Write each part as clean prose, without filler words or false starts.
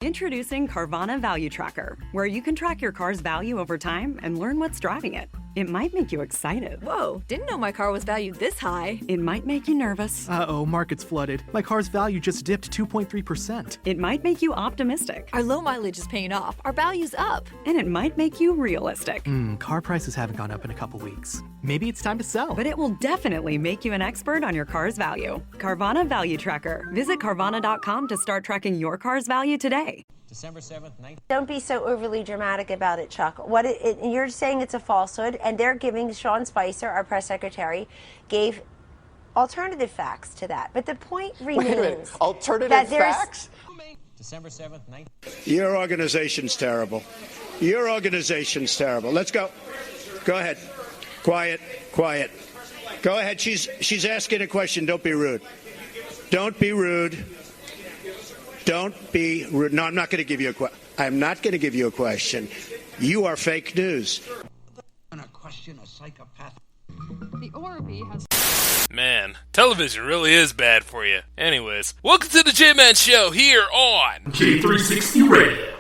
Introducing Carvana Value Tracker, where you can track your car's value over time and learn what's driving it. It might make you excited. Whoa, didn't know my car was valued this high. It might make you nervous. Uh-oh, market's flooded. My car's value just dipped 2.3%. It might make you optimistic. Our low mileage is paying off. Our value's up. And it might make you realistic. Car prices haven't gone up in a couple weeks. Maybe it's time to sell. But it will definitely make you an expert on your car's value. Carvana Value Tracker. Visit Carvana.com to start tracking your car's value today. December 7th, 19th. Don't be so overly dramatic about it, Chuck. You're saying it's a falsehood, and they're giving Sean Spicer, our press secretary, gave alternative facts to that. But the point remains. Wait a minute. Alternative facts? December 7th, 19th. Your organization's terrible. Your organization's terrible. Let's go. Go ahead. Quiet. Go ahead. She's asking a question. Don't be rude. Don't be rude. Don't be rude. No, I'm not going to give you a question. I'm not going to give you a question. You are fake news. I'm going to question a psychopath. The Orby has... Man, television really is bad for you. Anyways, welcome to the J-Man Show here on J360 Radio.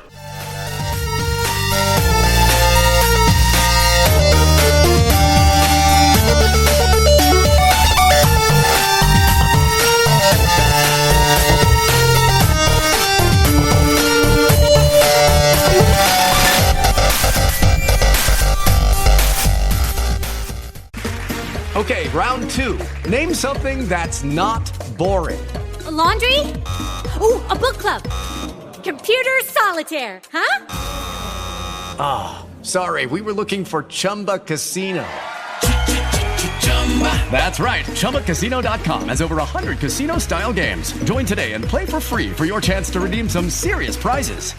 Okay, round two. Name something that's not boring. A laundry? Ooh, a book club. Computer solitaire, huh? Ah, oh, sorry, we were looking for Chumba Casino. That's right, ChumbaCasino.com has over 100 casino-style games. Join today and play for free for your chance to redeem some serious prizes.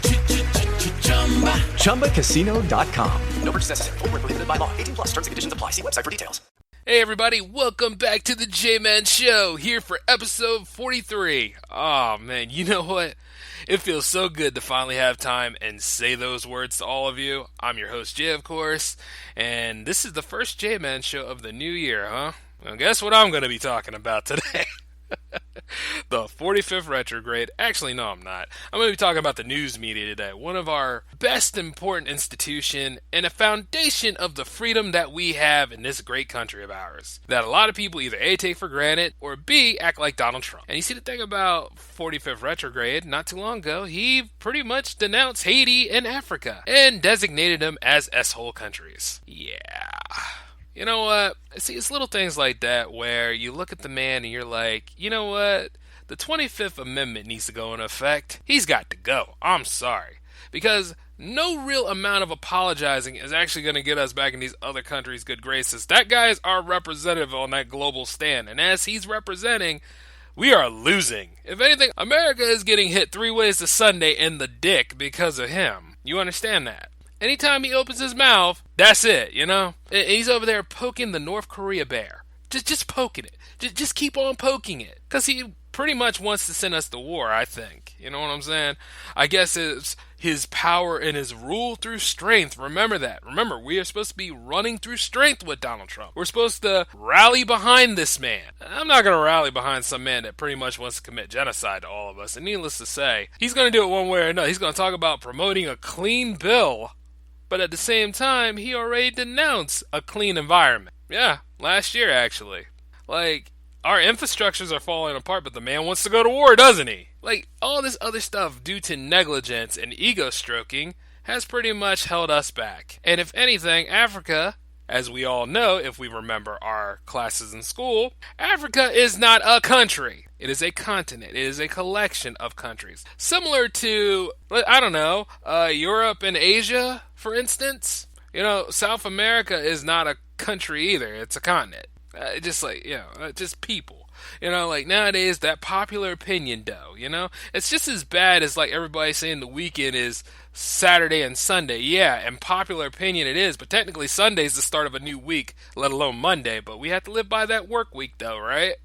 ChumbaCasino.com. No purchase necessary. Void where prohibited by law. 18+ terms and conditions apply. See website for details. Hey everybody, welcome back to the J-Man Show, here for episode 43. Oh man, you know what? It feels so good to finally have time and say those words to all of you. I'm your host, Jay, of course, and this is the first J-Man Show of the new year, huh? Well, guess what I'm going to be talking about today? The 45th retrograde. Actually, no, I'm not. I'm going to be talking about the news media today. One of our best important institution and a foundation of the freedom that we have in this great country of ours. That a lot of people either A, take for granted, or B, act like Donald Trump. And you see the thing about 45th retrograde, not too long ago, he pretty much denounced Haiti and Africa and designated them as S-hole countries. Yeah. You know what? See, it's little things like that where you look at the man and you're like, you know what? The 25th Amendment needs to go into effect. He's got to go. I'm sorry. Because no real amount of apologizing is actually going to get us back in these other countries' good graces. That guy is our representative on that global stand. And as he's representing, we are losing. If anything, America is getting hit 3 ways to Sunday in the dick because of him. You understand that? Anytime he opens his mouth, that's it, you know? He's over there poking the North Korea bear. Just poking it. Just keep on poking it. Because he pretty much wants to send us to war, I think. You know what I'm saying? I guess it's his power and his rule through strength. Remember that. Remember, we are supposed to be running through strength with Donald Trump. We're supposed to rally behind this man. I'm not going to rally behind some man that pretty much wants to commit genocide to all of us. And needless to say, he's going to do it one way or another. He's going to talk about promoting a clean bill. But at the same time, he already denounced a clean environment. Yeah, last year, actually. Like, our infrastructures are falling apart, but the man wants to go to war, doesn't he? Like, all this other stuff due to negligence and ego-stroking has pretty much held us back. And if anything, Africa, as we all know, if we remember our classes in school, Africa is not a country. It is a continent. It is a collection of countries. Similar to, I don't know, Europe and Asia, for instance. You know, South America is not a country either. It's a continent. Just like, you know, just people. You know, like nowadays, that popular opinion, though, you know? It's just as bad as like everybody saying the weekend is Saturday and Sunday. Yeah, and popular opinion it is, but technically Sunday's the start of a new week, let alone Monday. But we have to live by that work week, though, right?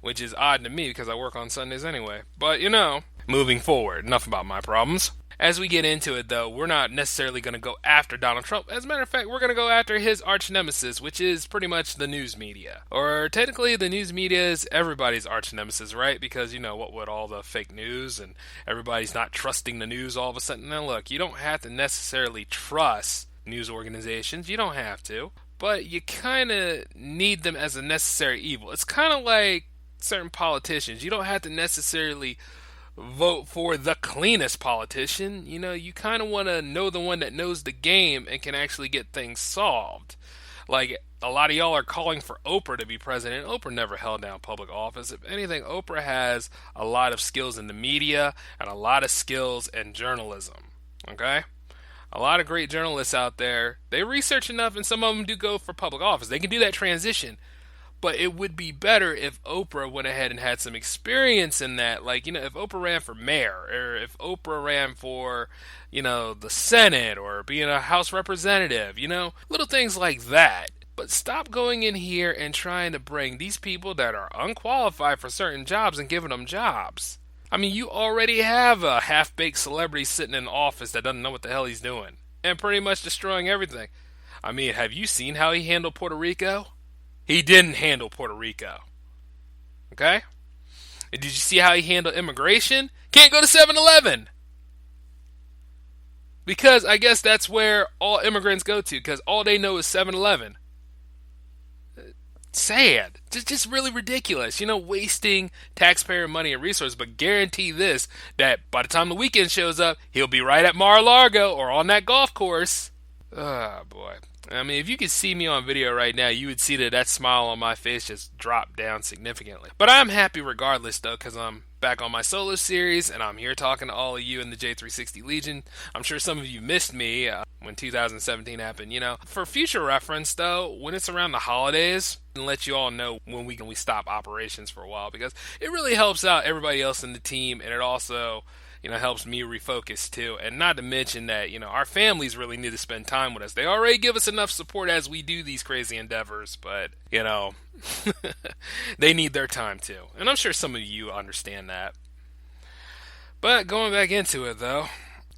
Which is odd to me because I work on Sundays anyway. But, you know, moving forward, enough about my problems. As we get into it, though, we're not necessarily going to go after Donald Trump. As a matter of fact, we're going to go after his arch nemesis, which is pretty much the news media. Or technically, the news media is everybody's arch nemesis, right? Because, what with all the fake news and everybody's not trusting the news all of a sudden. Now, look, you don't have to necessarily trust news organizations. You don't have to. But you kind of need them as a necessary evil. It's kind of like certain politicians. You don't have to necessarily vote for the cleanest politician. You kind of want to know the one that knows the game and can actually get things solved. Like, a lot of y'all are calling for Oprah to be president. Oprah never held down public office. If anything, Oprah has a lot of skills in the media and a lot of skills in journalism. Okay? A lot of great journalists out there, they research enough, and some of them do go for public office. They can do that transition. But it would be better if Oprah went ahead and had some experience in that. Like, if Oprah ran for mayor, or if Oprah ran for, the Senate, or being a House representative, little things like that. But stop going in here and trying to bring these people that are unqualified for certain jobs and giving them jobs. I mean, you already have a half-baked celebrity sitting in office that doesn't know what the hell he's doing and pretty much destroying everything. I mean, have you seen how he handled Puerto Rico? He didn't handle Puerto Rico. Okay? And did you see how he handled immigration? Can't go to 7-Eleven. Because I guess that's where all immigrants go to, because all they know is 7-Eleven. Sad. Just really ridiculous. Wasting taxpayer money and resources, but guarantee this, that by the time the weekend shows up, he'll be right at Mar-a-Lago or on that golf course. Oh, boy. I mean, if you could see me on video right now, you would see that smile on my face just dropped down significantly. But I'm happy regardless, though, because I'm back on my solo series, and I'm here talking to all of you in the J360 Legion. I'm sure some of you missed me when 2017 happened, For future reference, though, when it's around the holidays, and let you all know when we stop operations for a while, because it really helps out everybody else in the team, and it also helps me refocus too. And not to mention that, our families really need to spend time with us. They already give us enough support as we do these crazy endeavors, but, they need their time too. And I'm sure some of you understand that. But going back into it though,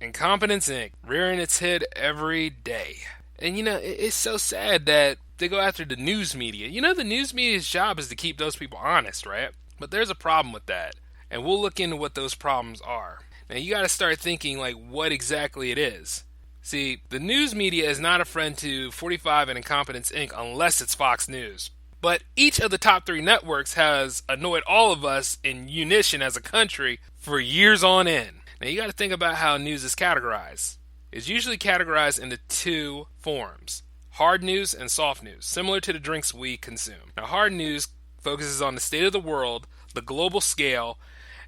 Incompetence Inc. rearing its head every day. And it's so sad that they go after the news media. The news media's job is to keep those people honest, right? But there's a problem with that. And we'll look into what those problems are. Now, you got to start thinking, what exactly it is. See, the news media is not a friend to 45 and Incompetence Inc. unless it's Fox News. But each of the top 3 networks has annoyed all of us in unison as a country for years on end. Now, you got to think about how news is categorized. It's usually categorized into 2 forms: hard news and soft news, similar to the drinks we consume. Now, hard news focuses on the state of the world, the global scale,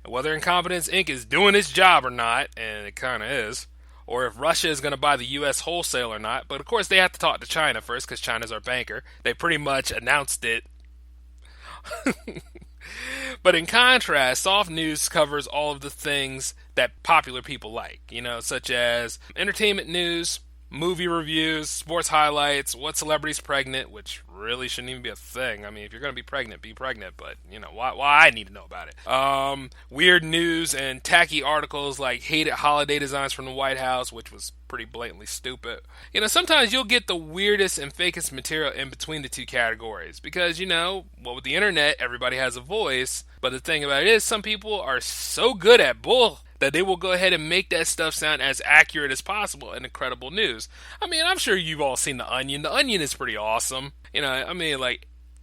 whether Incompetence Inc. is doing its job or not, and it kind of is, or if Russia is going to buy the U.S. wholesale or not. But of course, they have to talk to China first, because China's our banker. They pretty much announced it. But in contrast, soft news covers all of the things that popular people like, such as entertainment news, movie reviews, sports highlights, what celebrity's pregnant, which really shouldn't even be a thing. I mean, if you're going to be pregnant, but, why I need to know about it. Weird news and tacky articles like hated holiday designs from the White House, which was pretty blatantly stupid. Sometimes you'll get the weirdest and fakest material in between the 2 categories, because, with the internet, everybody has a voice, but the thing about it is, some people are so good at bull that they will go ahead and make that stuff sound as accurate as possible in incredible news. I mean, I'm sure you've all seen The Onion. The Onion is pretty awesome.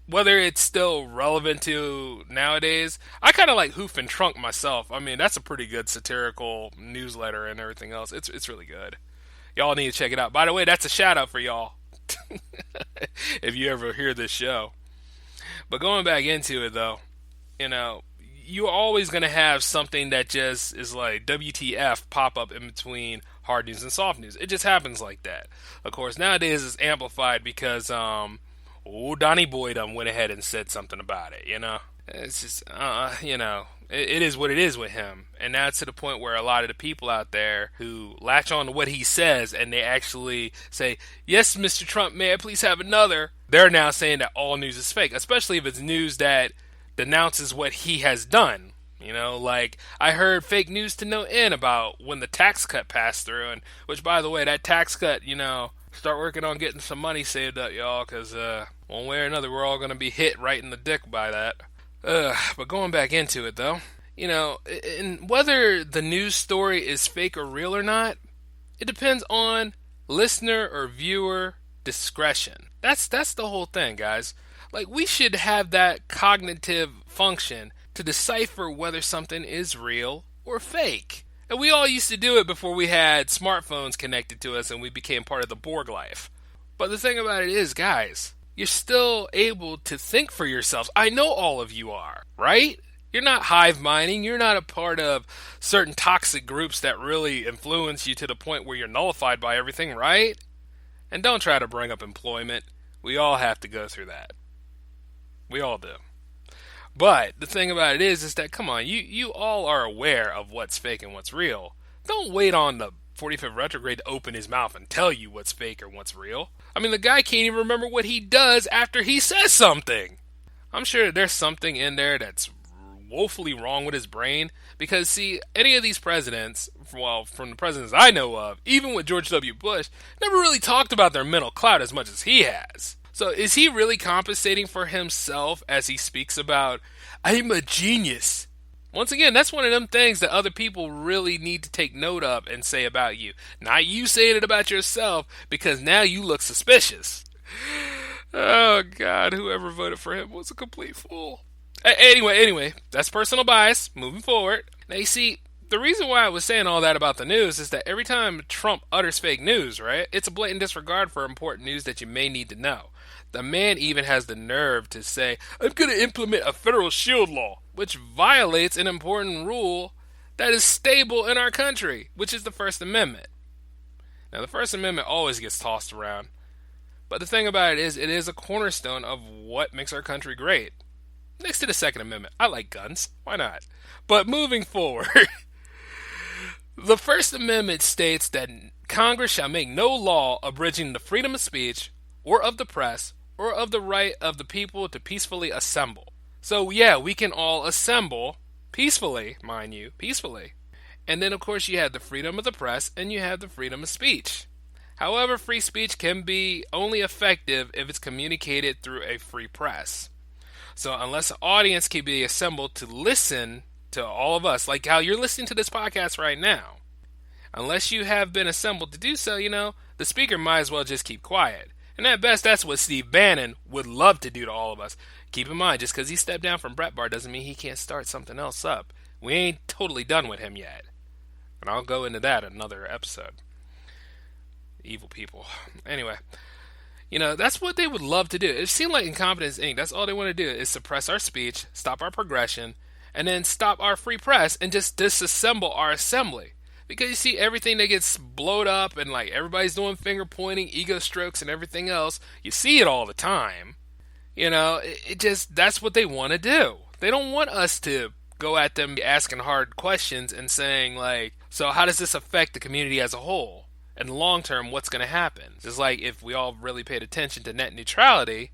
Whether it's still relevant to nowadays, I kind of like Hoof and Trunk myself. I mean, that's a pretty good satirical newsletter and everything else. It's really good. Y'all need to check it out. By the way, that's a shout out for y'all. If you ever hear this show. But going back into it though, you're always going to have something that just is like WTF pop up in between hard news and soft news. It just happens like that. Of course, nowadays it's amplified because, Donnie Boy done went ahead and said something about it, It's just, it is what it is with him. And now it's to the point where a lot of the people out there who latch on to what he says and they actually say, yes, Mr. Trump, may I please have another? They're now saying that all news is fake, especially if it's news that denounces what he has done. You know, like, I heard fake news to no end about when the tax cut passed through, and which, by the way, that tax cut, you know, start working on getting some money saved up, y'all, because one way or another, we're all going to be hit right in the dick by that. But going back into it, though, you know, and whether the news story is fake or real or not, it depends on listener or viewer discretion. That's the whole thing, guys. Like, we should have that cognitive function to decipher whether something is real or fake. And we all used to do it before we had smartphones connected to us and we became part of the Borg life. But the thing about it is, guys, you're still able to think for yourselves. I know all of you are, right? You're not hive minding. You're not a part of certain toxic groups that really influence you to the point where you're nullified by everything, right? And don't try to bring up employment. We all have to go through that. We all do. But the thing about it is that, come on, you all are aware of what's fake and what's real. Don't wait on the 45th retrograde to open his mouth and tell you what's fake or what's real. I mean, the guy can't even remember what he does after he says something. I'm sure there's something in there that's woefully wrong with his brain. Because, see, any of these presidents, well, from the presidents I know of, even with George W. Bush, never really talked about their mental clout as much as he has. So is he really compensating for himself as he speaks about, I'm a genius? Once again, that's one of them things that other people really need to take note of and say about you. Not you saying it about yourself, because now you look suspicious. Oh, God, whoever voted for him was a complete fool. Anyway, that's personal bias. Moving forward. Now, you see, the reason why I was saying all that about the news is that every time Trump utters fake news, right, it's a blatant disregard for important news that you may need to know. The man even has the nerve to say, I'm going to implement a federal shield law, which violates an important rule that is stable in our country, which is the First Amendment. Now, the First Amendment always gets tossed around, but the thing about it is a cornerstone of what makes our country great. Next to the Second Amendment. I like guns. Why not? But moving forward, the First Amendment states that Congress shall make no law abridging the freedom of speech or of the press or of the right of the people to peacefully assemble. So, yeah, we can all assemble peacefully, mind you, peacefully. And then, of course, you have the freedom of the press and you have the freedom of speech. However, free speech can be only effective if it's communicated through a free press. So unless an audience can be assembled to listen to all of us, like how you're listening to this podcast right now, unless you have been assembled to do so, you know, the speaker might as well just keep quiet. And at best, that's what Steve Bannon would love to do to all of us. Keep in mind, just because he stepped down from Breitbart doesn't mean he can't start something else up. We ain't totally done with him yet. And I'll go into that in another episode. Evil people. Anyway. You know, that's what they would love to do. It seemed like Incompetence Inc., that's all they want to do is suppress our speech, stop our progression, and then stop our free press and just disassemble our assembly. Because you see, everything that gets blowed up and like everybody's doing finger pointing, ego strokes, and everything else, you see it all the time. You know, it just, that's what they want to do. They don't want us to go at them asking hard questions and saying like, so how does this affect the community as a whole? In the long term, what's going to happen? Just like if we all really paid attention to net neutrality,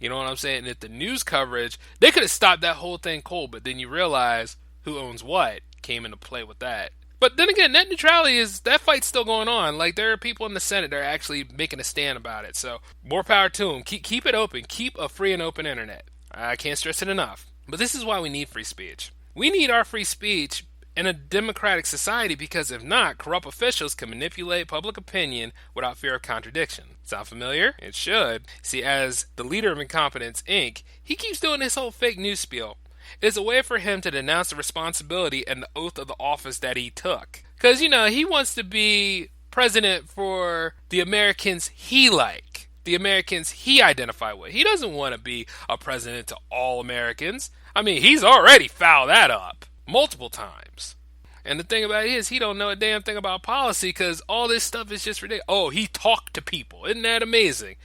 you know what I'm saying? If the news coverage, they could have stopped that whole thing cold, but then you realize who owns what came into play with that. But then again, net neutrality that fight's still going on. Like, there are people in the Senate that are actually making a stand about it. So, more power to them. Keep it open. Keep a free and open internet. I can't stress it enough. But this is why we need free speech. We need our free speech in a democratic society, because if not, corrupt officials can manipulate public opinion without fear of contradiction. Sound familiar? It should. See, as the leader of Incompetence Inc., he keeps doing this whole fake news spiel. It is a way for him to denounce the responsibility and the oath of the office that he took. Because, you know, he wants to be president for the Americans he like, the Americans he identify with. He doesn't want to be a president to all Americans. I mean, he's already fouled that up multiple times. And the thing about it is, he don't know a damn thing about policy, because all this stuff is just ridiculous. Oh, he talked to people. Isn't that amazing?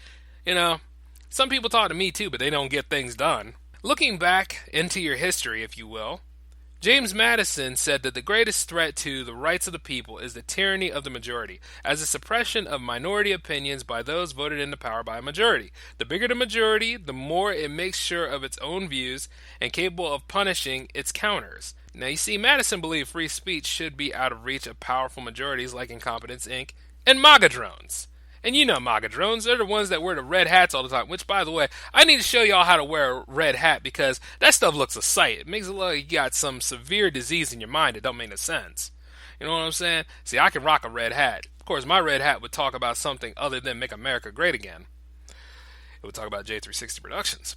You know, some people talk to me too, but they don't get things done. Looking back into your history, if you will, James Madison said that the greatest threat to the rights of the people is the tyranny of the majority, as a suppression of minority opinions by those voted into power by a majority. The bigger the majority, the more it makes sure of its own views and capable of punishing its counters. Now, you see, Madison believed free speech should be out of reach of powerful majorities like Incompetence Inc. and MAGA drones. And you know MAGA drones, they're the ones that wear the red hats all the time, which, by the way, I need to show y'all how to wear a red hat because that stuff looks a sight. It makes it look like you got some severe disease in your mind that don't make no sense. You know what I'm saying? See, I can rock a red hat. Of course, my red hat would talk about something other than Make America Great Again. It would talk about J360 Productions.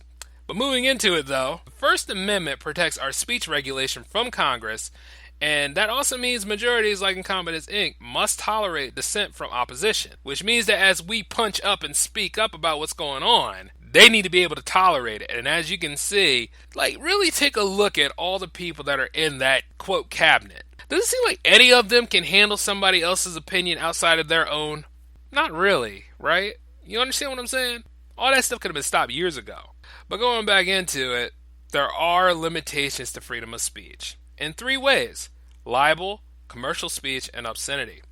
But moving into it, though, the First Amendment protects our speech regulation from Congress, and that also means majorities like Incompetence Inc. must tolerate dissent from opposition, which means that as we punch up and speak up about what's going on, they need to be able to tolerate it. And as you can see, like, really take a look at all the people that are in that, quote, cabinet. Does it seem like any of them can handle somebody else's opinion outside of their own? Not really, right? You understand what I'm saying? All that stuff could have been stopped years ago. But going back into it, there are limitations to freedom of speech in 3 ways: libel, commercial speech, and obscenity.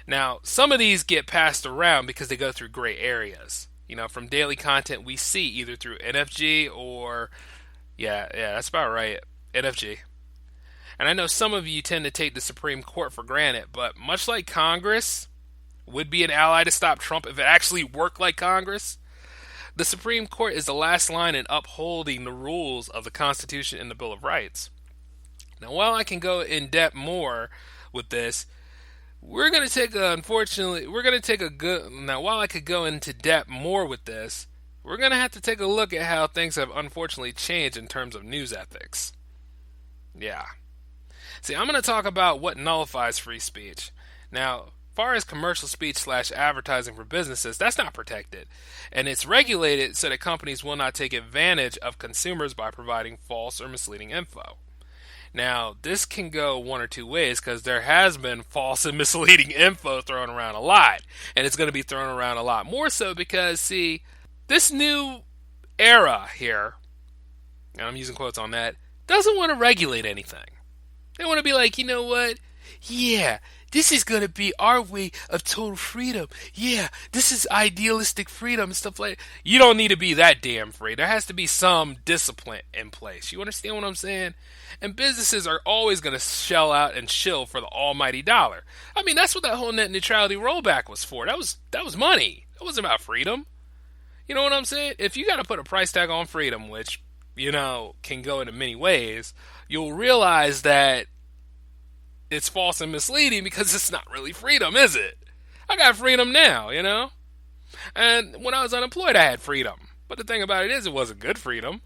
Now, some of these get passed around because they go through gray areas. You know, from daily content we see either through NFG or, yeah, that's about right, NFG. And I know some of you tend to take the Supreme Court for granted, but much like Congress would be an ally to stop Trump if it actually worked like Congress, the Supreme Court is the last line in upholding the rules of the Constitution and the Bill of Rights. Now, while I can go in depth more with this, while I could go into depth more with this, we're going to have to take a look at how things have unfortunately changed in terms of news ethics. Yeah. See, I'm going to talk about what nullifies free speech. Now, as far as commercial speech / advertising for businesses, that's not protected. And it's regulated so that companies will not take advantage of consumers by providing false or misleading info. Now, this can go one or two ways because there has been false and misleading info thrown around a lot. And it's going to be thrown around a lot more so because, see, this new era here, and I'm using quotes on that, doesn't want to regulate anything. They want to be like, you know what? Yeah, this is going to be our way of total freedom. Yeah, this is idealistic freedom and stuff like that. You don't need to be that damn free. There has to be some discipline in place. You understand what I'm saying? And businesses are always going to shell out and shill for the almighty dollar. I mean, that's what that whole net neutrality rollback was for. That was money. That wasn't about freedom. You know what I'm saying? If you got to put a price tag on freedom, which, you know, can go into many ways, you'll realize that it's false and misleading because it's not really freedom, is it? I got freedom now, you know? And when I was unemployed, I had freedom. But the thing about it is, it wasn't good freedom.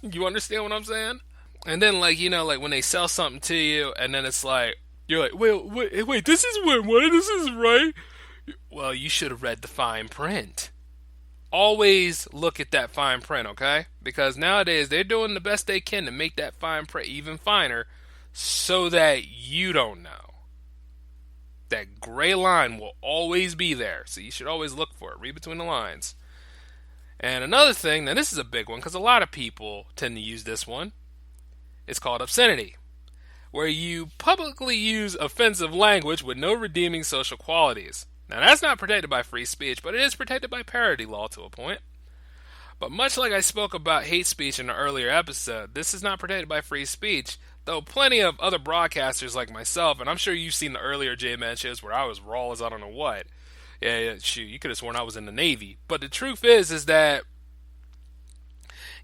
You understand what I'm saying? And then, like, you know, like when they sell something to you, and then it's like, you're like, wait, this is what? This is right? Well, you should have read the fine print. Always look at that fine print, okay? Because nowadays, they're doing the best they can to make that fine print even finer so that you don't know. That gray line will always be there, so you should always look for it. Read between the lines. And another thing, now this is a big one because a lot of people tend to use this one. It's called obscenity, where you publicly use offensive language with no redeeming social qualities. Now that's not protected by free speech, but it is protected by parody law to a point. But much like I spoke about hate speech in an earlier episode, this is not protected by free speech, though plenty of other broadcasters like myself, and I'm sure you've seen the earlier J-Man shows where I was raw as I don't know what. Yeah, shoot, you could have sworn I was in the Navy. But the truth is that,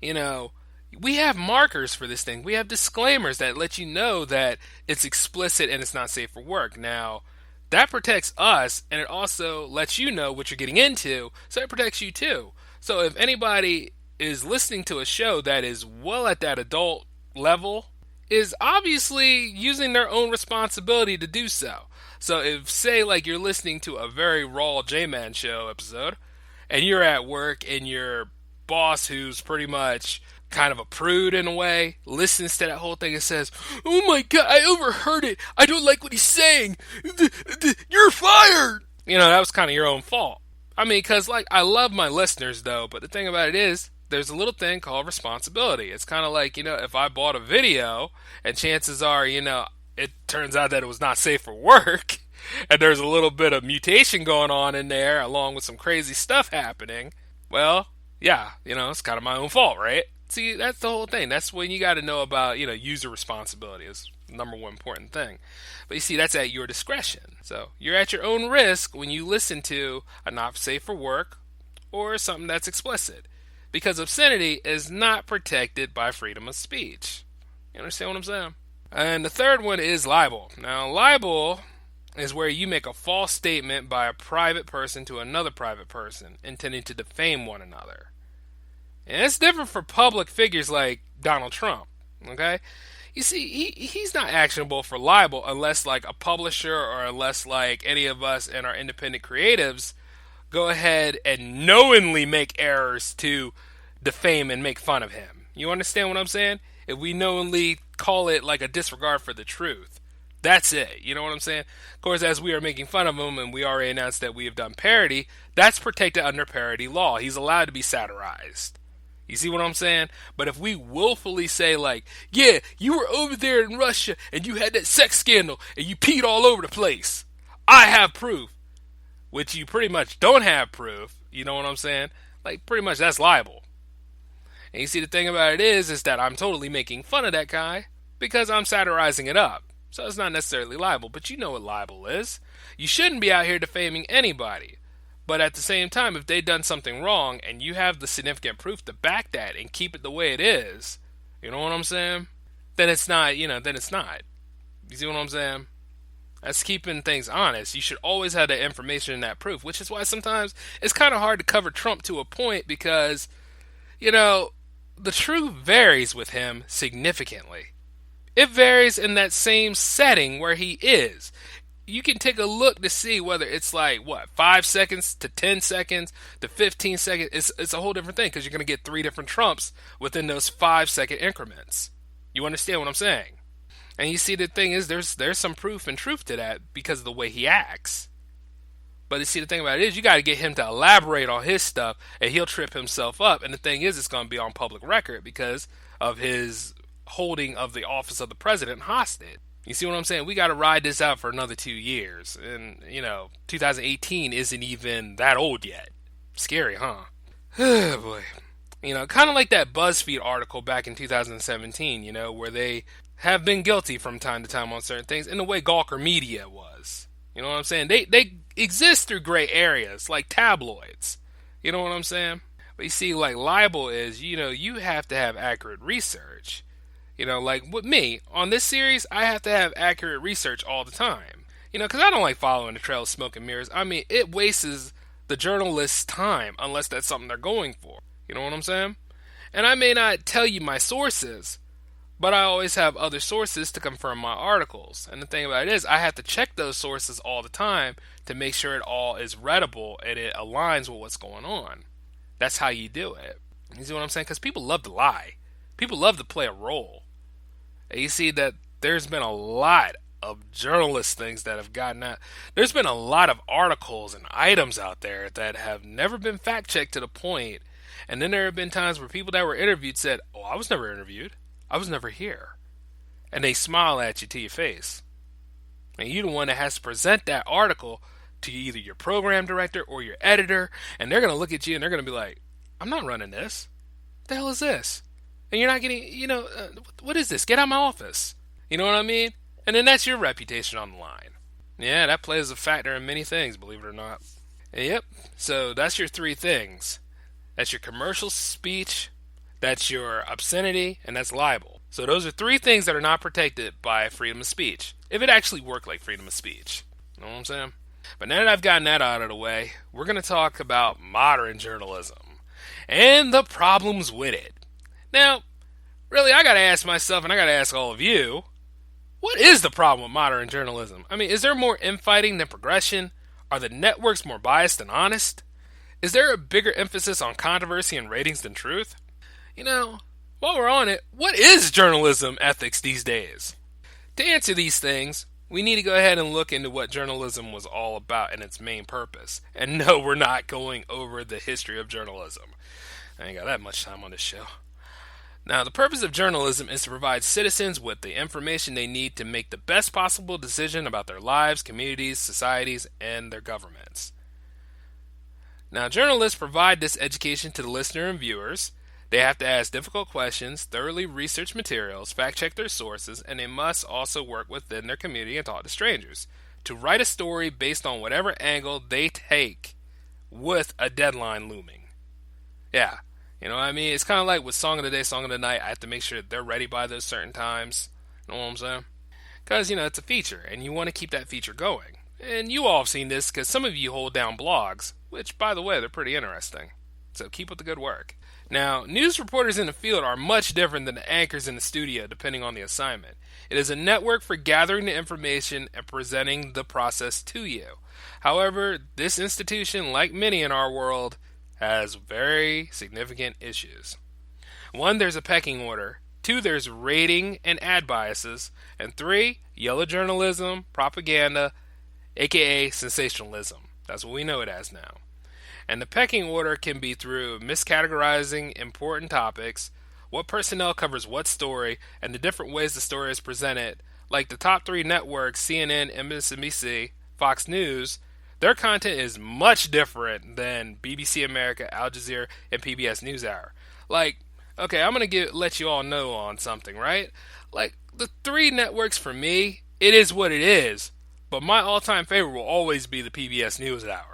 you know, we have markers for this thing. We have disclaimers that let you know that it's explicit and it's not safe for work. Now, that protects us, and it also lets you know what you're getting into, so it protects you too. So if anybody is listening to a show that is well at that adult level, is obviously using their own responsibility to do so. So if, say, like you're listening to a very raw J-Man show episode, and you're at work and your boss, who's pretty much kind of a prude in a way, listens to that whole thing and says, "Oh my God, I overheard it. I don't like what he's saying. You're fired." You know, that was kind of your own fault. I mean, because, like, I love my listeners, though, but the thing about it is, there's a little thing called responsibility. It's kind of like, you know, if I bought a video, and chances are, you know, it turns out that it was not safe for work, and there's a little bit of mutation going on in there, along with some crazy stuff happening, well, yeah, you know, it's kind of my own fault, right? See, that's the whole thing. That's when you got to know about, user responsibility is the number one important thing. But you see, that's at your discretion. So you're at your own risk when you listen to a not safe for work or something that's explicit, because obscenity is not protected by freedom of speech. You understand what I'm saying? And the third one is libel. Now, libel is where you make a false statement by a private person to another private person, intending to defame one another. And it's different for public figures like Donald Trump, okay? You see, he's not actionable for libel unless like a publisher or unless like any of us and our independent creatives go ahead and knowingly make errors to defame and make fun of him. You understand what I'm saying? If we knowingly call it like a disregard for the truth, that's it. You know what I'm saying? Of course, as we are making fun of him and we already announced that we have done parody, that's protected under parody law. He's allowed to be satirized. You see what I'm saying? But if we willfully say like, yeah, you were over there in Russia and you had that sex scandal and you peed all over the place, I have proof, which you pretty much don't have proof. You know what I'm saying? Like, pretty much that's libel. And you see, the thing about it is that I'm totally making fun of that guy because I'm satirizing it up. So it's not necessarily libel, but you know what libel is. You shouldn't be out here defaming anybody. But at the same time, if they've done something wrong and you have the significant proof to back that and keep it the way it is, you know what I'm saying? Then it's not, then it's not. You see what I'm saying? That's keeping things honest. You should always have that information and that proof, which is why sometimes it's kind of hard to cover Trump to a point because, the truth varies with him significantly. It varies in that same setting where he is. You can take a look to see whether it's like, 5 seconds to 10 seconds to 15 seconds. It's a whole different thing because you're going to get 3 different Trumps within those 5-second increments. You understand what I'm saying? And you see, the thing is, there's some proof and truth to that because of the way he acts. But you see, the thing about it is, you got to get him to elaborate on his stuff and he'll trip himself up. And the thing is, it's going to be on public record because of his holding of the office of the president hostage. You see what I'm saying? We got to ride this out for another 2 years. And, 2018 isn't even that old yet. Scary, huh? Oh, boy. Kind of like that BuzzFeed article back in 2017, where they have been guilty from time to time on certain things in the way Gawker Media was. You know what I'm saying? They exist through gray areas, like tabloids. You know what I'm saying? But you see, like libel is, you have to have accurate research. Like with me, on this series, I have to have accurate research all the time. Because I don't like following the trail of smoke and mirrors. I mean, it wastes the journalist's time unless that's something they're going for. You know what I'm saying? And I may not tell you my sources, but I always have other sources to confirm my articles. And the thing about it is, I have to check those sources all the time to make sure it all is readable and it aligns with what's going on. That's how you do it. You see what I'm saying? Because people love to lie. People love to play a role. And you see that there's been a lot of journalist things that have gotten out. There's been a lot of articles and items out there that have never been fact-checked to the point. And then there have been times where people that were interviewed said, oh, I was never interviewed. I was never here. And they smile at you to your face. And you're the one that has to present that article to either your program director or your editor. And they're going to look at you and they're going to be like, I'm not running this. What the hell is this? And you're not getting, what is this? Get out of my office. You know what I mean? And then that's your reputation on the line. Yeah, that plays a factor in many things, believe it or not. Yep. So that's your 3 things. That's your commercial speech, that's your obscenity, and that's libel. So those are 3 things that are not protected by freedom of speech. If it actually worked like freedom of speech. You know what I'm saying? But now that I've gotten that out of the way, we're going to talk about modern journalism and the problems with it. Now, really, I got to ask myself, and I got to ask all of you, what is the problem with modern journalism? I mean, is there more infighting than progression? Are the networks more biased than honest? Is there a bigger emphasis on controversy and ratings than truth? While we're on it, what is journalism ethics these days? To answer these things, we need to go ahead and look into what journalism was all about and its main purpose. And no, we're not going over the history of journalism. I ain't got that much time on this show. Now, the purpose of journalism is to provide citizens with the information they need to make the best possible decision about their lives, communities, societies, and their governments. Now, journalists provide this education to the listener and viewers They have to ask difficult questions, thoroughly research materials, fact-check their sources, and they must also work within their community and talk to strangers to write a story based on whatever angle they take with a deadline looming. Yeah, you know what I mean? It's kind of like with Song of the Day, Song of the Night. I have to make sure that they're ready by those certain times. You know what I'm saying? Because, you know, it's a feature, and you want to keep that feature going. And you all have seen this because some of you hold down blogs, which, by the way, they're pretty interesting. So keep up the good work. Now, news reporters in the field are much different than the anchors in the studio, depending on the assignment. It is a network for gathering the information and presenting the process to you. However, this institution, like many in our world, has very significant issues. 1, there's a pecking order. 2, there's rating and ad biases. And 3, yellow journalism, propaganda, aka sensationalism. That's what we know it as now. And the pecking order can be through miscategorizing important topics, what personnel covers what story, and the different ways the story is presented. Like the top 3 networks, CNN, MSNBC, Fox News, their content is much different than BBC America, Al Jazeera, and PBS NewsHour. Like, okay, I'm going to let you all know on something, right? Like, the 3 networks for me, it is what it is, but my all-time favorite will always be the PBS NewsHour.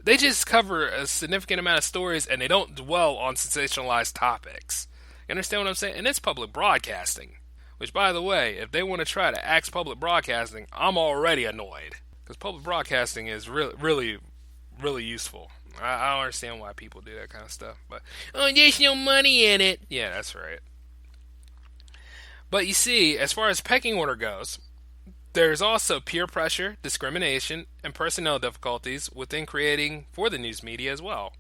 They just cover a significant amount of stories, and they don't dwell on sensationalized topics. You understand what I'm saying? And it's public broadcasting. Which, by the way, if they want to try to axe public broadcasting, I'm already annoyed. Because public broadcasting is really useful. I don't understand why people do that kind of stuff. But, oh, there's no money in it. Yeah, that's right. But you see, as far as pecking order goes, there's also peer pressure, discrimination, and personnel difficulties within creating for the news media as well.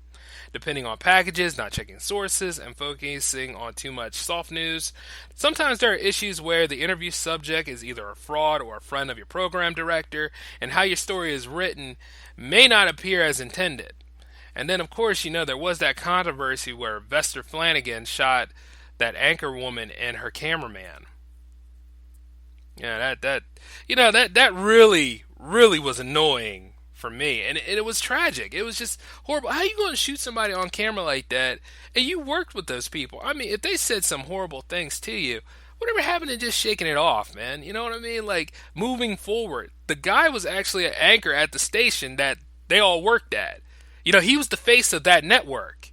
Depending on packages, not checking sources, and focusing on too much soft news. Sometimes there are issues where the interview subject is either a fraud or a friend of your program director, and how your story is written may not appear as intended. And then, of course, you know, there was that controversy where Vester Flanagan shot that anchor woman and her cameraman. Yeah, that really was annoying for me, and it was tragic. It was just horrible. How are you going to shoot somebody on camera like that? And you worked with those people. I mean, if they said some horrible things to you, whatever happened to just shaking it off, man? You know what I mean? Like, moving forward. The guy was actually an anchor at the station that they all worked at. You know, he was the face of that network.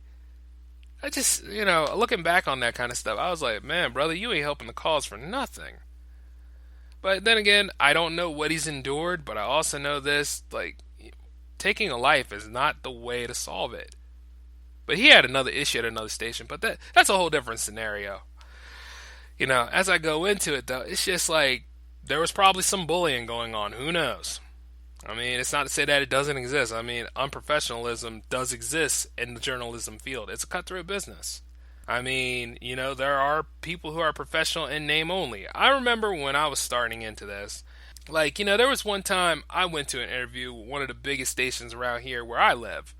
I just, you know, looking back on that kind of stuff, I was like, man, brother, you ain't helping the cause for nothing. But then again, I don't know what he's endured, but I also know this, like, taking a life is not the way to solve it. But he had another issue at another station, but that's a whole different scenario. You know, as I go into it, though, it's just like, there was probably some bullying going on. Who knows? I mean, it's not to say that it doesn't exist. I mean, unprofessionalism does exist in the journalism field. It's a cutthroat business. I mean, you know, there are people who are professional in name only. I remember when I was starting into this, like, you know, there was one time I went to an interview with one of the biggest stations around here where I live.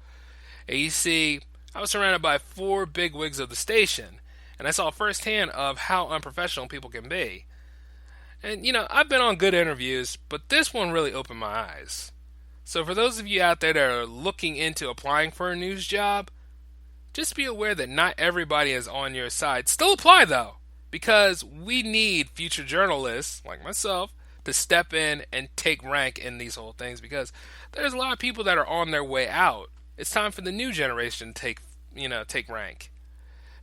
And you see, I was surrounded by 4 bigwigs of the station, and I saw firsthand of how unprofessional people can be. And, you know, I've been on good interviews, but this one really opened my eyes. So for those of you out there that are looking into applying for a news job, just be aware that not everybody is on your side. Still apply, though, because we need future journalists, like myself, to step in and take rank in these whole things, because there's a lot of people that are on their way out. It's time for the new generation to take rank.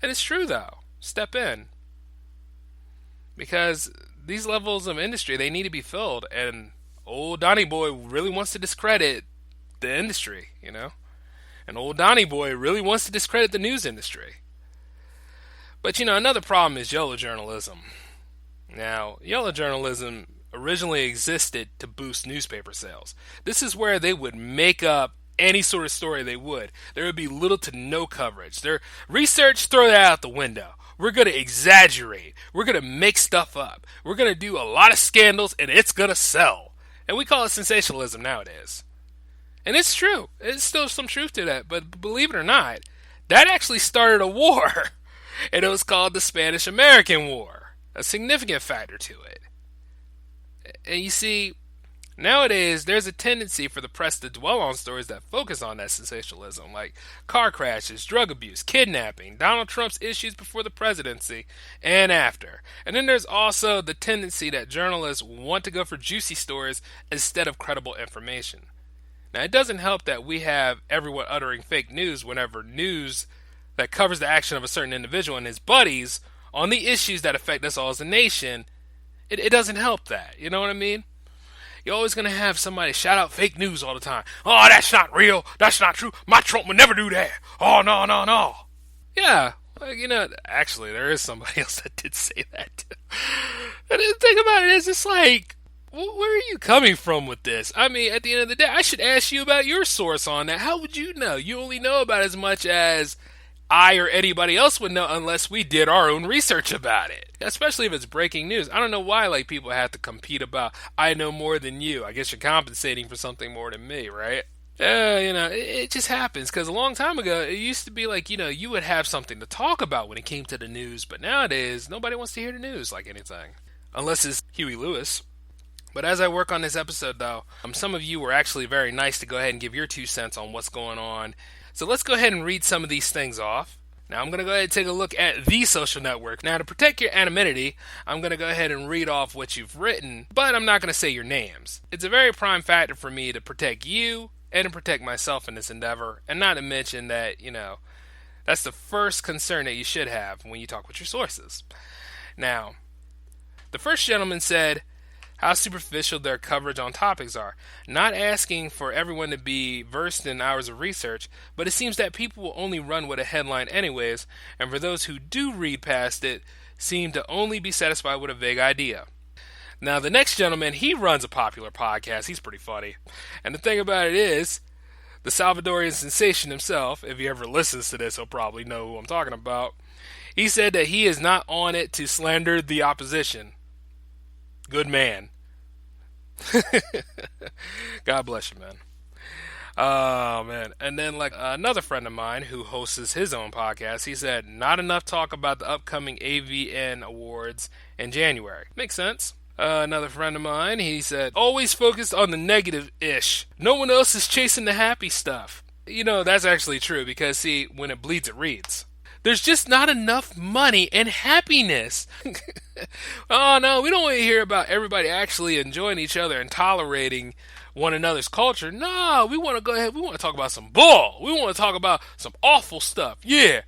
And it's true, though. Step in. Because these levels of industry, they need to be filled, and old Donnie Boy really wants to discredit the industry, you know? And old Donnie Boy really wants to discredit the news industry. But, you know, another problem is yellow journalism. Now, yellow journalism originally existed to boost newspaper sales. This is where they would make up any sort of story they would. There would be little to no coverage. Their research, throw that out the window. We're going to exaggerate. We're going to make stuff up. We're going to do a lot of scandals, and it's going to sell. And we call it sensationalism nowadays. And it's true. There's still some truth to that. But believe it or not, that actually started a war. And it was called the Spanish-American War. A significant factor to it. And you see, Nowadays, there's a tendency for the press to dwell on stories that focus on that sensationalism, like car crashes, drug abuse, kidnapping, Donald Trump's issues before the presidency and after. And then there's also the tendency that journalists want to go for juicy stories instead of credible information. Now, it doesn't help that we have everyone uttering fake news whenever news that covers the action of a certain individual and his buddies on the issues that affect us all as a nation. It doesn't help that. You know what I mean? You're always going to have somebody shout out fake news all the time. Oh, that's not real. That's not true. My Trump would never do that. Oh, no, no, no. Yeah, actually, there is somebody else that did say that. And the thing about it is, it's like, where are you coming from with this? I mean, at the end of the day, I should ask you about your source on that. How would you know? You only know about as much as I or anybody else would know unless we did our own research about it. Especially if it's breaking news. I don't know why people have to compete about, I know more than you. I guess you're compensating for something more than me, right? It just happens. Because a long time ago, it used to be you would have something to talk about when it came to the news. But nowadays, nobody wants to hear the news like anything. Unless it's Huey Lewis. But as I work on this episode, though, some of you were actually very nice to go ahead and give your 2 cents on what's going on. So let's go ahead and read some of these things off. Now I'm going to go ahead and take a look at The Social Network. Now to protect your anonymity, I'm going to go ahead and read off what you've written, but I'm not going to say your names. It's a very prime factor for me to protect you and to protect myself in this endeavor, and not to mention that, that's the first concern that you should have when you talk with your sources. Now, the first gentleman said how superficial their coverage on topics are. Not asking for everyone to be versed in hours of research, but it seems that people will only run with a headline anyways, and for those who do read past it, seem to only be satisfied with a vague idea. Now, the next gentleman, he runs a popular podcast. He's pretty funny. And the thing about it is, the Salvadorian sensation himself, if he ever listens to this, he'll probably know who I'm talking about. He said that he is not on it to slander the opposition. Good man. God bless you, man. Oh, man. And then, another friend of mine who hosts his own podcast, he said, not enough talk about the upcoming AVN Awards in January. Makes sense. Another friend of mine, he said, always focused on the negative-ish. No one else is chasing the happy stuff. That's actually true because, see, when it bleeds, it reads. There's just not enough money and happiness. Oh, no, we don't want to hear about everybody actually enjoying each other and tolerating one another's culture. No, we want to go ahead. We want to talk about some bull. We want to talk about some awful stuff. Yeah,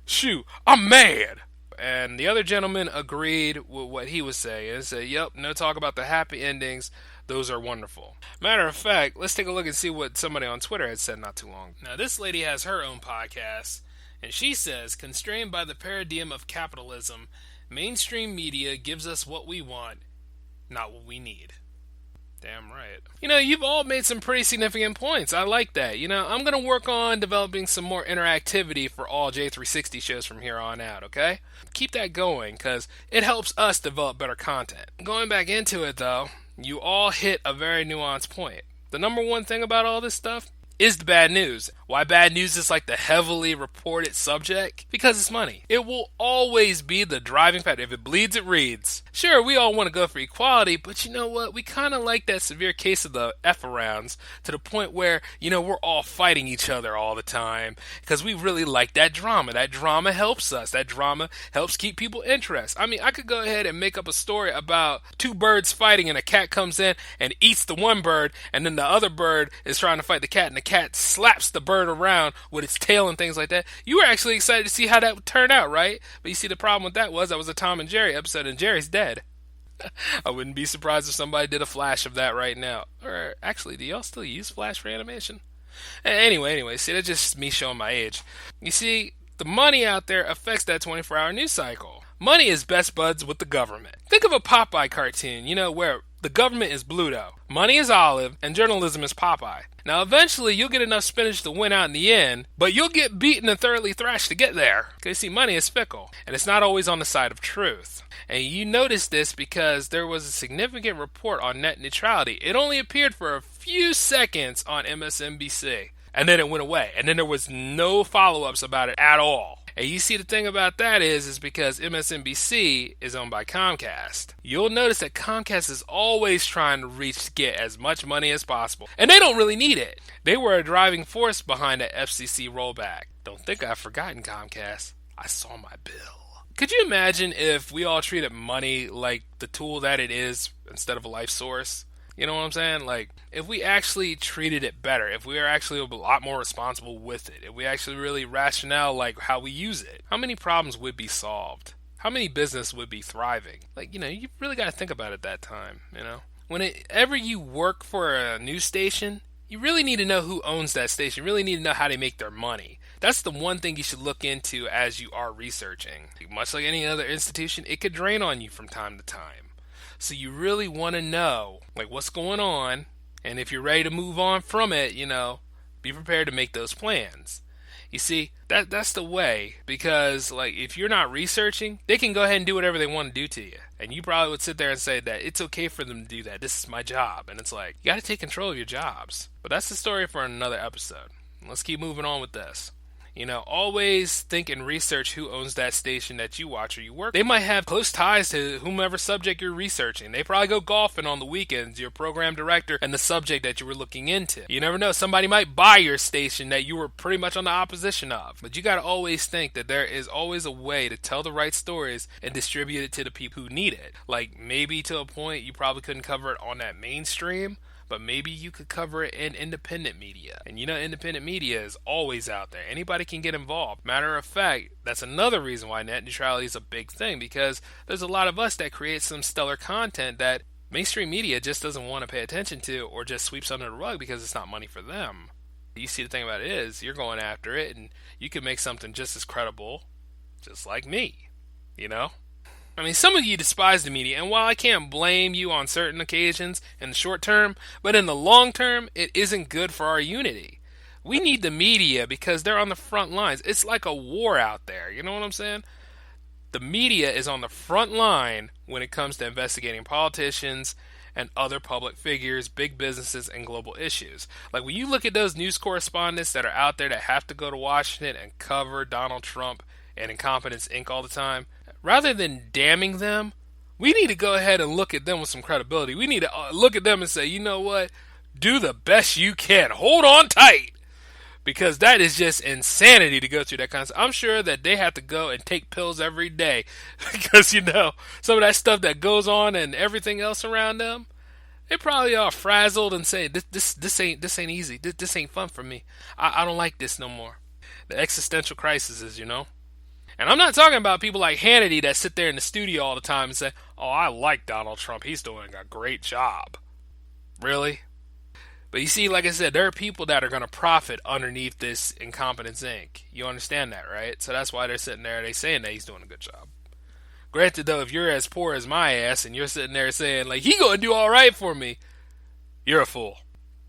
shoot, I'm mad. And the other gentleman agreed with what he was saying and said, yep, no talk about the happy endings. Those are wonderful. Matter of fact, let's take a look and see what somebody on Twitter had said not too long. Now, this lady has her own podcast. And she says, constrained by the paradigm of capitalism, mainstream media gives us what we want, not what we need. Damn right. You've all made some pretty significant points. I like that. I'm going to work on developing some more interactivity for all J360 shows from here on out, okay? Keep that going, because it helps us develop better content. Going back into it, though, you all hit a very nuanced point. The number one thing about all this stuff is the bad news. Why bad news is the heavily reported subject? Because it's money. It will always be the driving factor. If it bleeds, it reads. Sure, we all want to go for equality, but you know what? We kind of like that severe case of the F-arounds to the point where, we're all fighting each other all the time because we really like that drama. That drama helps us. That drama helps keep people interested. I mean, I could go ahead and make up a story about 2 birds fighting and a cat comes in and eats the one bird, and then the other bird is trying to fight the cat, and the cat slaps the bird around with its tail and things like that. You were actually excited to see how that would turn out, right? But you see, the problem with that was a Tom and Jerry episode, and Jerry's dead. I wouldn't be surprised if somebody did a Flash of that right now. Or actually, do y'all still use Flash for animation? Anyway, see, that's just me showing my age. You see, the money out there affects that 24-hour news cycle. Money is best buds with the government. Think of a Popeye cartoon, where the government is Bluto, money is Olive, and journalism is Popeye. Now, eventually, you'll get enough spinach to win out in the end, but you'll get beaten and thoroughly thrashed to get there. Because, see, money is fickle, and it's not always on the side of truth. And you notice this because there was a significant report on net neutrality. It only appeared for a few seconds on MSNBC, and then it went away. And then there was no follow-ups about it at all. And you see, the thing about that is because MSNBC is owned by Comcast. You'll notice that Comcast is always trying to get as much money as possible. And they don't really need it. They were a driving force behind the FCC rollback. Don't think I've forgotten Comcast. I saw my bill. Could you imagine if we all treated money like the tool that it is instead of a life source? You know what I'm saying? Like, if we actually treated it better, if we are actually a lot more responsible with it, if we actually really rationale like how we use it, how many problems would be solved? How many business would be thriving? Like, you really got to think about it that time, Whenever you work for a news station, you really need to know who owns that station. You really need to know how they make their money. That's the one thing you should look into as you are researching. Much like any other institution, it could drain on you from time to time. So you really want to know, what's going on, and if you're ready to move on from it, be prepared to make those plans. You see, that's the way, because, if you're not researching, they can go ahead and do whatever they want to do to you. And you probably would sit there and say that it's okay for them to do that. This is my job. And it's you got to take control of your jobs. But that's the story for another episode. Let's keep moving on with this. Always think and research who owns that station that you watch or you work. They might have close ties to whomever subject you're researching. They probably go golfing on the weekends, your program director and the subject that you were looking into. You never know. Somebody might buy your station that you were pretty much on the opposition of. But you got to always think that there is always a way to tell the right stories and distribute it to the people who need it. Maybe to a point you probably couldn't cover it on that mainstream, but maybe you could cover it in independent media. And independent media is always out there. Anybody can get involved. Matter of fact, that's another reason why net neutrality is a big thing, because there's a lot of us that create some stellar content that mainstream media just doesn't want to pay attention to, or just sweeps under the rug because it's not money for them. You see, the thing about it is, you're going after it, and you can make something just as credible, just like me, some of you despise the media, and while I can't blame you on certain occasions in the short term, but in the long term, it isn't good for our unity. We need the media because they're on the front lines. It's like a war out there, you know what I'm saying? The media is on the front line when it comes to investigating politicians and other public figures, big businesses, and global issues. When you look at those news correspondents that are out there that have to go to Washington and cover Donald Trump and Incompetence Inc. all the time, rather than damning them, we need to go ahead and look at them with some credibility. We need to look at them and say, you know what? Do the best you can. Hold on tight. Because that is just insanity to go through that kind of stuff. I'm sure that they have to go and take pills every day. Because, some of that stuff that goes on and everything else around them, they probably are frazzled and say, this ain't easy. This ain't fun for me. I don't like this no more. The existential crisis is, And I'm not talking about people like Hannity that sit there in the studio all the time and say, oh, I like Donald Trump. He's doing a great job. Really? But you see, like I said, there are people that are going to profit underneath this Incompetence Inc. You understand that, right? So that's why they're sitting there, they saying that he's doing a good job. Granted, though, if you're as poor as my ass and you're sitting there saying, he going to do all right for me, you're a fool.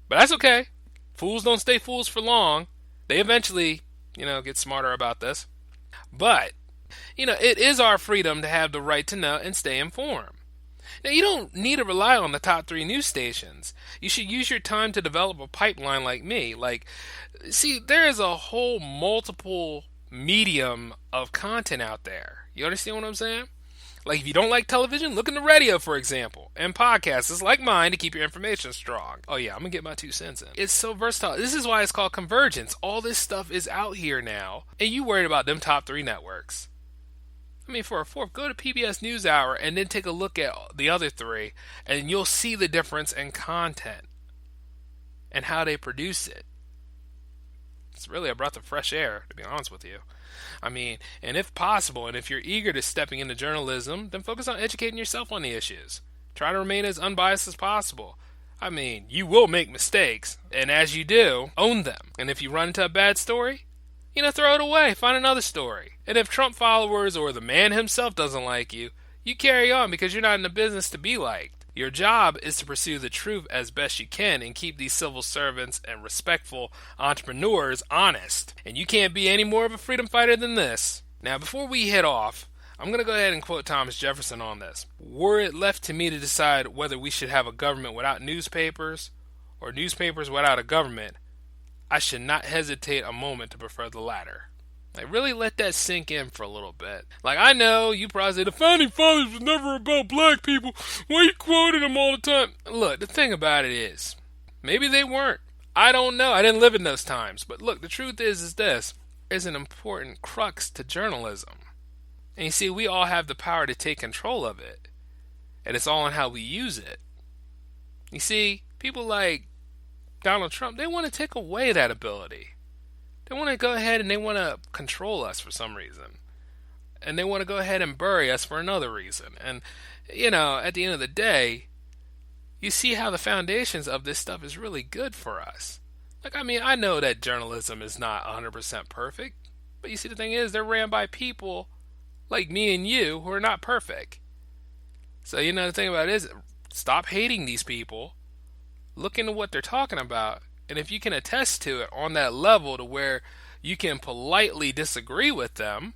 But that's okay. Fools don't stay fools for long. They eventually, get smarter about this. But, it is our freedom to have the right to know and stay informed. Now, you don't need to rely on the top 3 news stations. You should use your time to develop a pipeline like me. See, there is a whole multiple medium of content out there. You understand what I'm saying? If you don't like television, look into radio, for example, and podcasts like mine to keep your information strong. Oh yeah, I'm going to get my 2 cents in. It's so versatile. This is why it's called convergence. All this stuff is out here now, and you worried about them top 3 networks. For a 4th, go to PBS NewsHour and then take a look at the other 3, and you'll see the difference in content and how they produce it. It's really a breath of fresh air, to be honest with you. And if possible, and if you're eager to stepping into journalism, then focus on educating yourself on the issues. Try to remain as unbiased as possible. You will make mistakes, and as you do, own them. And if you run into a bad story, throw it away, find another story. And if Trump followers or the man himself doesn't like you, you carry on because you're not in the business to be liked. Your job is to pursue the truth as best you can and keep these civil servants and respectful entrepreneurs honest. And you can't be any more of a freedom fighter than this. Now, before we head off, I'm going to go ahead and quote Thomas Jefferson on this. Were it left to me to decide whether we should have a government without newspapers or newspapers without a government, I should not hesitate a moment to prefer the latter. Like, really let that sink in for a little bit. Like, I know you probably say the Founding Fathers was never about black people. Why are you quoting them all the time? Look, the thing about it is, maybe they weren't. I don't know. I didn't live in those times. But look, the truth is this. There's an important crux to journalism. And you see, we all have the power to take control of it. And it's all in how we use it. You see, people like Donald Trump, they want to take away that ability. They want to go ahead and they want to control us for some reason. And they want to go ahead and bury us for another reason. And, you know, at the end of the day, you see how the foundations of this stuff is really good for us. Like, I mean, I know that journalism is not 100% perfect. But you see, the thing is, they're ran by people like me and you who are not perfect. So, you know, the thing about it is, stop hating these people. Look into what they're talking about. And if you can attest to it on that level to where you can politely disagree with them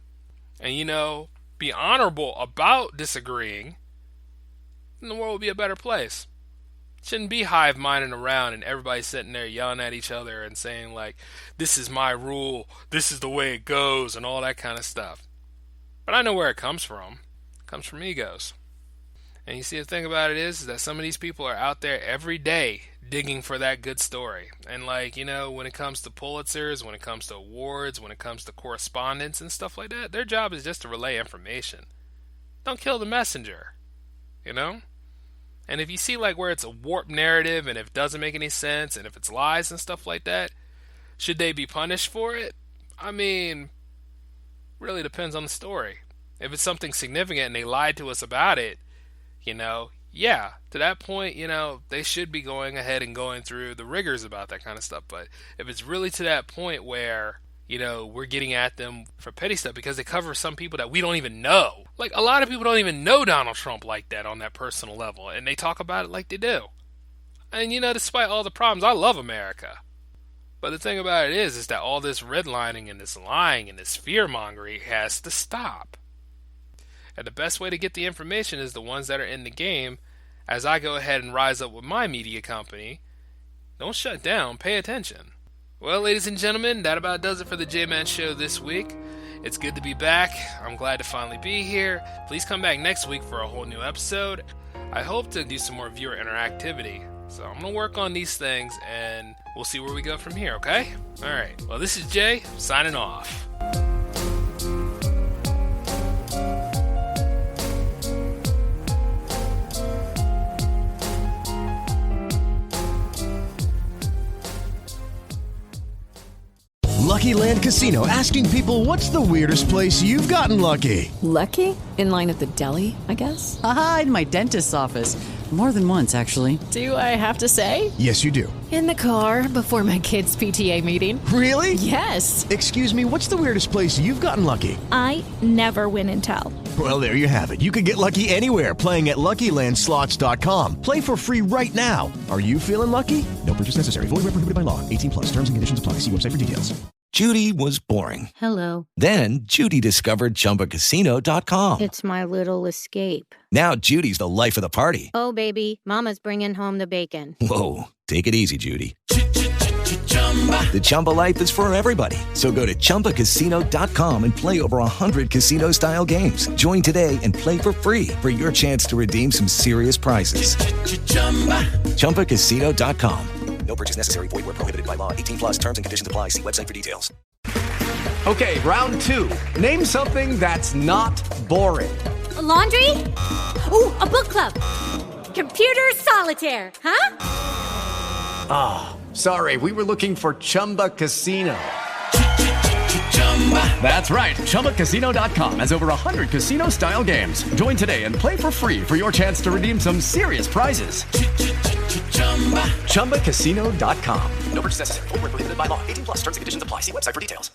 and, you know, be honorable about disagreeing, then the world will be a better place. It shouldn't be hive-minding around and everybody sitting there yelling at each other and saying, like, this is my rule, this is the way it goes, and all that kind of stuff. But I know where it comes from. It comes from egos. And you see, the thing about it is that some of these people are out there every day digging for that good story. And, like, you know, when it comes to Pulitzers, when it comes to awards, when it comes to correspondence and stuff like that, their job is just to relay information. Don't kill the messenger, you know? And if you see, like, where it's a warped narrative and if it doesn't make any sense and if it's lies and stuff like that, should they be punished for it? I mean, really depends on the story. If it's something significant and they lied to us about it, you know, yeah, to that point, you know, they should be going ahead and going through the rigors about that kind of stuff. But if it's really to that point where, you know, we're getting at them for petty stuff because they cover some people that we don't even know. Like, a lot of people don't even know Donald Trump like that on that personal level, and they talk about it like they do. And, you know, despite all the problems, I love America. But the thing about it is that all this redlining and this lying and this fear-mongering has to stop. And the best way to get the information is the ones that are in the game. As I go ahead and rise up with my media company, don't shut down, pay attention. Well, ladies and gentlemen, that about does it for the J-Man Show this week. It's good to be back. I'm glad to finally be here. Please come back next week for a whole new episode. I hope to do some more viewer interactivity. So I'm going to work on these things and we'll see where we go from here, okay? Alright, well, this is Jay, signing off. Lucky Land Casino, asking people, what's the weirdest place you've gotten lucky? Lucky? In line at the deli, I guess? Aha, in my dentist's office. More than once, actually. Do I have to say? Yes, you do. In the car before my kids' PTA meeting. Really? Yes. Excuse me, what's the weirdest place you've gotten lucky? I never win and tell. Well, there you have it. You can get lucky anywhere, playing at LuckyLandSlots.com. Play for free right now. Are you feeling lucky? No purchase necessary. Void where prohibited by law. 18+. Terms and conditions apply. See website for details. Judy was boring. Hello. Then Judy discovered ChumbaCasino.com. It's my little escape. Now Judy's the life of the party. Oh, baby, mama's bringing home the bacon. Whoa, take it easy, Judy. The Chumba life is for everybody. So go to ChumbaCasino.com and play over 100 casino-style games. Join today and play for free for your chance to redeem some serious prizes. ChumbaCasino.com. No purchase necessary. Void where prohibited by law. 18+. Terms and conditions apply. See website for details. Okay, round two. Name something that's not boring. A laundry? Ooh, a book club. Computer solitaire, huh? Ah, sorry. We were looking for Chumba Casino. That's right. ChumbaCasino.com has over 100 casino-style games. Join today and play for free for your chance to redeem some serious prizes. ChumbaCasino.com. No purchase necessary. Void where prohibited by law. 18+. Terms and conditions apply. See website for details.